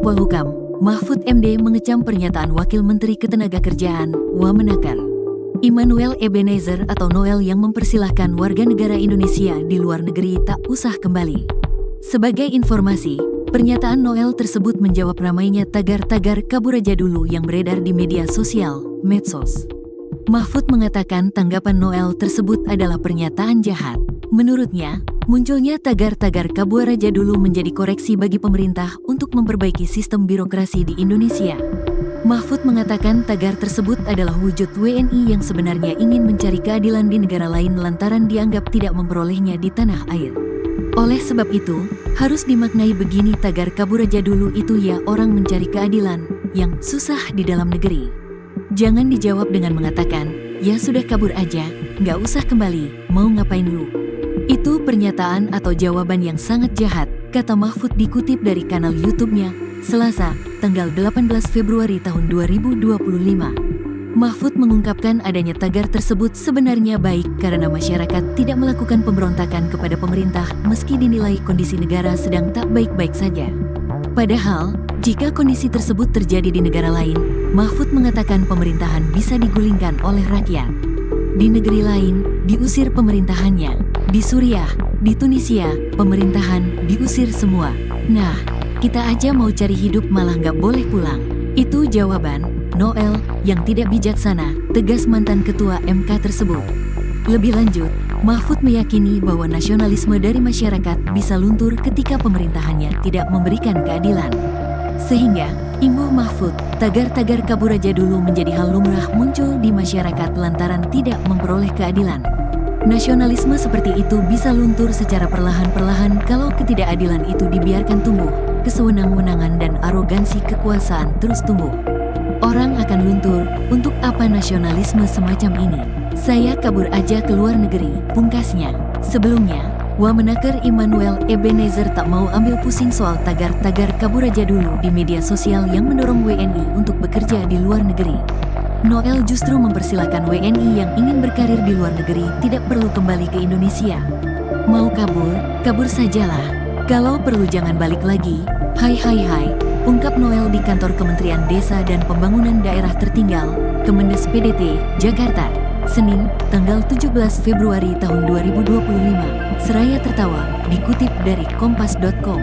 Polhukam, Mahfud MD mengecam pernyataan Wakil Menteri Ketenagakerjaan, Wamenakar, Immanuel Ebenezer atau Noel yang mempersilahkan warga negara Indonesia di luar negeri tak usah kembali. Sebagai informasi, pernyataan Noel tersebut menjawab ramainya tagar-tagar kabur aja dulu yang beredar di media sosial, medsos. Mahfud mengatakan tanggapan Noel tersebut adalah pernyataan jahat. Menurutnya, munculnya tagar-tagar kabur aja dulu menjadi koreksi bagi pemerintah untuk memperbaiki sistem birokrasi di Indonesia. Mahfud mengatakan tagar tersebut adalah wujud WNI yang sebenarnya ingin mencari keadilan di negara lain lantaran dianggap tidak memperolehnya di tanah air. Oleh sebab itu, harus dimaknai begini, tagar kabur aja dulu itu ya orang mencari keadilan yang susah di dalam negeri. Jangan dijawab dengan mengatakan, ya sudah kabur aja, nggak usah kembali, mau ngapain lu? Itu pernyataan atau jawaban yang sangat jahat, kata Mahfud dikutip dari kanal YouTube-nya, Selasa, tanggal 18 Februari tahun 2025. Mahfud mengungkapkan adanya tagar tersebut sebenarnya baik karena masyarakat tidak melakukan pemberontakan kepada pemerintah meski dinilai kondisi negara sedang tak baik-baik saja. Padahal, jika kondisi tersebut terjadi di negara lain, Mahfud mengatakan pemerintahan bisa digulingkan oleh rakyat. Di negeri lain, diusir pemerintahannya. Di Suriah, di Tunisia, pemerintahan diusir semua. Nah, kita aja mau cari hidup malah nggak boleh pulang. Itu jawaban Noel yang tidak bijaksana, tegas mantan ketua MK tersebut. Lebih lanjut, Mahfud meyakini bahwa nasionalisme dari masyarakat bisa luntur ketika pemerintahannya tidak memberikan keadilan. Sehingga, imbuh Mahfud, tagar-tagar kabur aja dulu menjadi hal lumrah muncul di masyarakat lantaran tidak memperoleh keadilan. Nasionalisme seperti itu bisa luntur secara perlahan-perlahan kalau ketidakadilan itu dibiarkan tumbuh, kesewenang-wenangan dan arogansi kekuasaan terus tumbuh. Orang akan luntur, untuk apa nasionalisme semacam ini? Saya kabur aja ke luar negeri, pungkasnya. Sebelumnya, Wamenakar Immanuel Ebenezer tak mau ambil pusing soal tagar-tagar kabur aja dulu di media sosial yang mendorong WNI untuk bekerja di luar negeri. Noel justru mempersilahkan WNI yang ingin berkarir di luar negeri tidak perlu kembali ke Indonesia. Mau kabur, kabur sajalah. Kalau perlu jangan balik lagi. Hai, ungkap Noel di kantor Kementerian Desa dan Pembangunan Daerah Tertinggal, Kemendes PDT, Jakarta, Senin, tanggal 17 Februari tahun 2025. Seraya tertawa, dikutip dari kompas.com.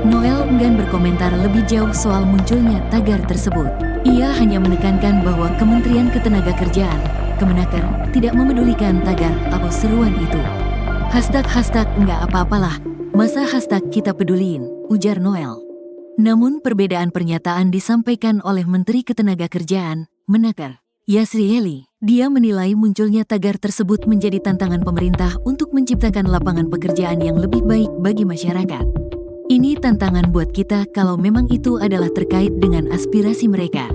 Noel enggan berkomentar lebih jauh soal munculnya tagar tersebut. Ia hanya menekankan bahwa Kementerian Ketenagakerjaan, Kemenaker, tidak memedulikan tagar atau seruan itu. Hashtag nggak apa-apalah, masa hashtag kita peduliin, ujar Noel. Namun perbedaan pernyataan disampaikan oleh Menteri Ketenagakerjaan, Menaker, Yasrieli. Dia menilai munculnya tagar tersebut menjadi tantangan pemerintah untuk menciptakan lapangan pekerjaan yang lebih baik bagi masyarakat. Ini tantangan buat kita kalau memang itu adalah terkait dengan aspirasi mereka.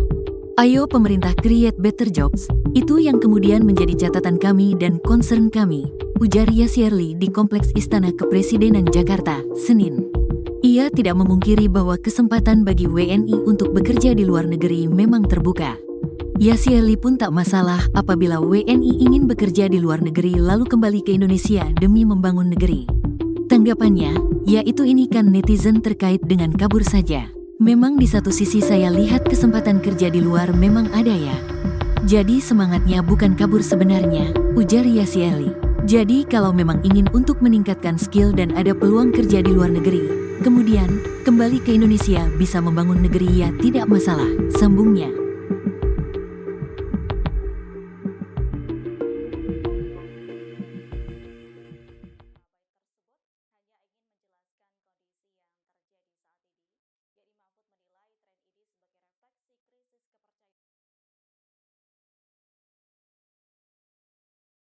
Ayo pemerintah create better jobs, itu yang kemudian menjadi catatan kami dan concern kami, ujar Yasrieli di Kompleks Istana Kepresidenan Jakarta, Senin. Ia tidak memungkiri bahwa kesempatan bagi WNI untuk bekerja di luar negeri memang terbuka. Yasrieli pun tak masalah apabila WNI ingin bekerja di luar negeri lalu kembali ke Indonesia demi membangun negeri. Tanggapannya, yaitu ini kan netizen terkait dengan kabur saja. Memang di satu sisi saya lihat kesempatan kerja di luar memang ada ya. Jadi semangatnya bukan kabur sebenarnya, ujar Yasrieli. Jadi kalau memang ingin untuk meningkatkan skill dan ada peluang kerja di luar negeri, kemudian kembali ke Indonesia bisa membangun negeri ya tidak masalah, sambungnya.